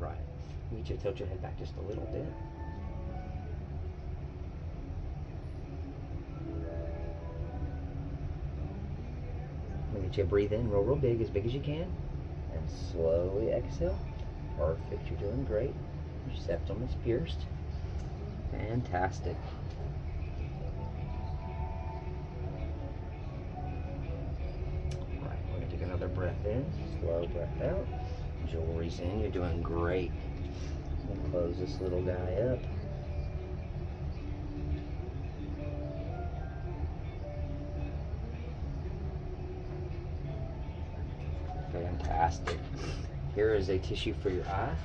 Right. You need to tilt your head back just a little bit. I'm gonna get you to breathe in real big as you can. And slowly exhale. Perfect, you're doing great. Your septum is pierced. Fantastic. Right, we're gonna take another breath in, slow breath out. Jewelry's in, you're doing great. We'll close this little guy up. Fantastic. Here is a tissue for your eye.